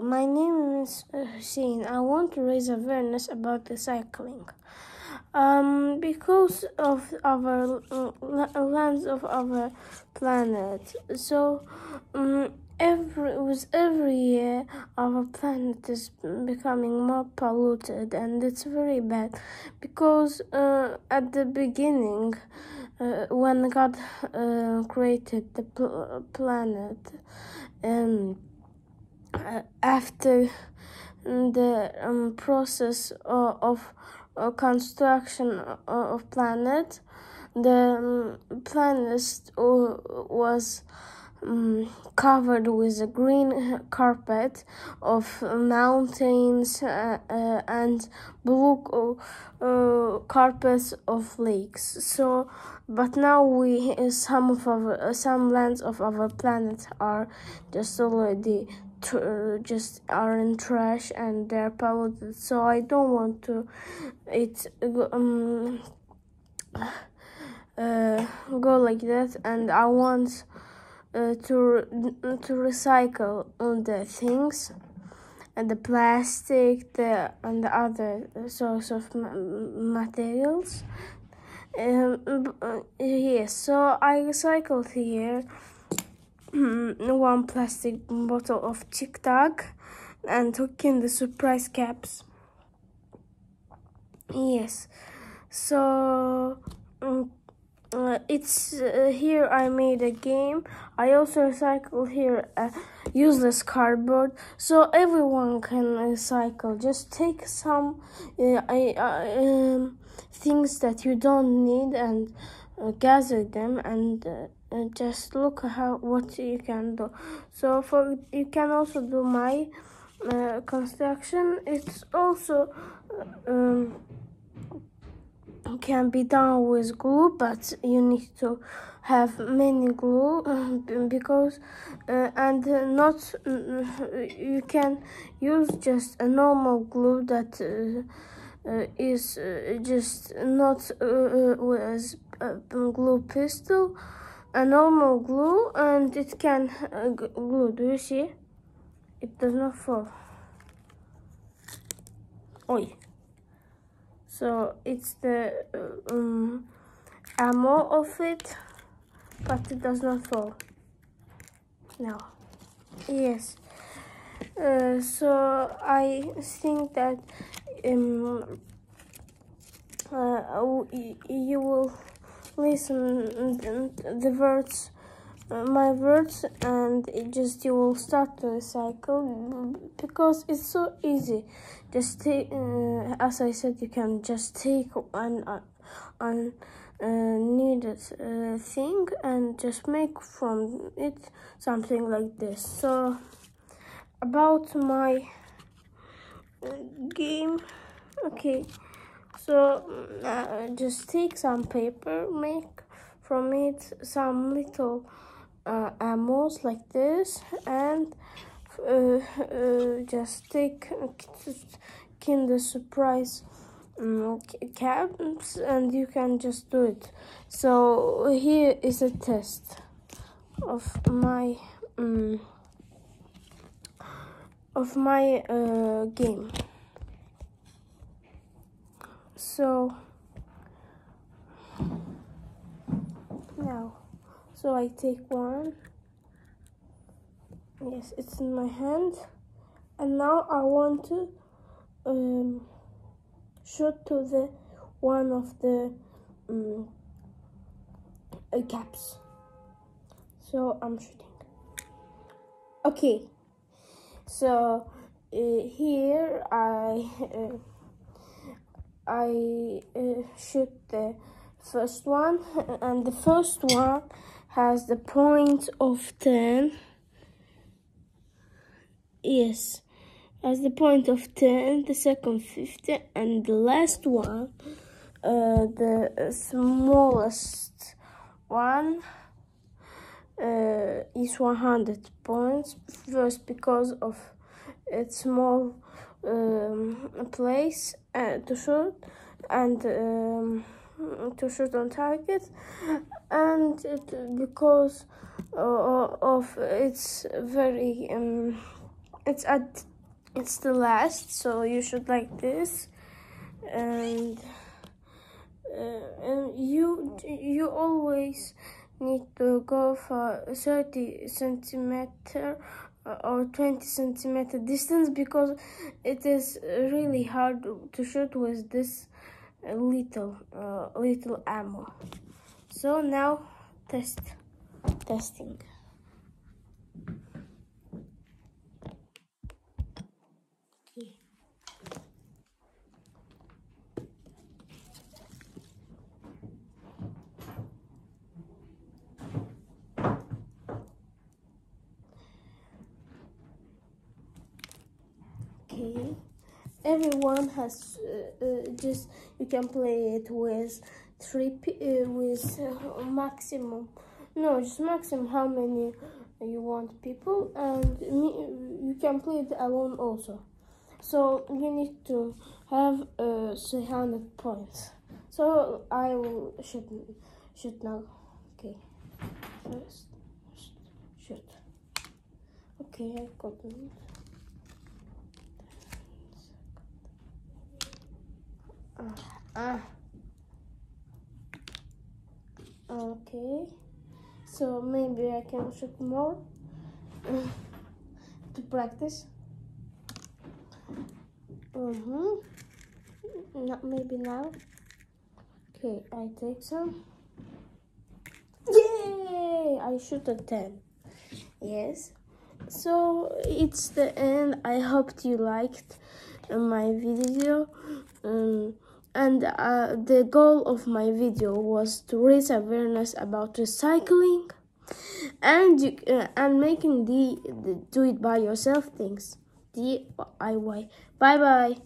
my name is Hussein. I want to raise awareness about recycling. Because of our lands of our planet. So, every year, our planet is becoming more polluted, and it's very bad. Because at the beginning, when God created the planet, after the process of construction of planet, the planet was covered with a green carpet of mountains and blue carpets of lakes. So, but now some lands of our planet are just already just are in trash and they're polluted. So I don't want to go like that, and I want to recycle the things and the plastic and the other sorts of materials. Yes, so I recycled here one plastic bottle of Tic Tac and took in the surprise caps. Yes, so it's here I made a game. I also recycle here useless cardboard, so everyone can recycle. Just take some things that you don't need and gather them and just look what you can do. So you can also do my construction. It's also can be done with glue, but you need to have many glue because and not you can use just a normal glue that is just not with a glue pistol, a normal glue, and it can glue. Do you see? It does not fall. Oi. So it's the ammo of it, but it does not fall. No. Yes. So I think that you will listen the words, my words, and you will start to recycle because it's so easy. Just take, as I said, you can just take an needed thing and just make from it something like this. So about my game, okay. So just take some paper, make from it some little ammos like this, and just take Kinder Surprise caps, and you can just do it. So here is a test of my game. So now, so I take one. Yes, it's in my hand, and now I want to shoot to the one of the caps. So I'm shooting. Okay, so here I shoot the first one, and the first one has the point of 10. Yes, as the point of 10, the second 50, and the last one, the smallest one, is 100 points. First, because of its small place to shoot, and to shoot on target, and because of its very it's at it's the last, so you should like this. And you always need to go for 30 centimeter or 20 centimeter distance, because it is really hard to shoot with this little ammo. So now testing. Okay. Okay, everyone has just, you can play it with maximum, no, just maximum how many you want people, and you can play it alone also. So you need to have 300 points. So I will shoot now. Okay, first shoot. Okay, I got it. Okay, so maybe I can shoot more to practice. Not maybe now. Okay, I take some. Yay! I shoot a 10. Yes. So it's the end. I hope you liked my video. And the goal of my video was to raise awareness about recycling and making the do it by yourself things, DIY. Bye bye.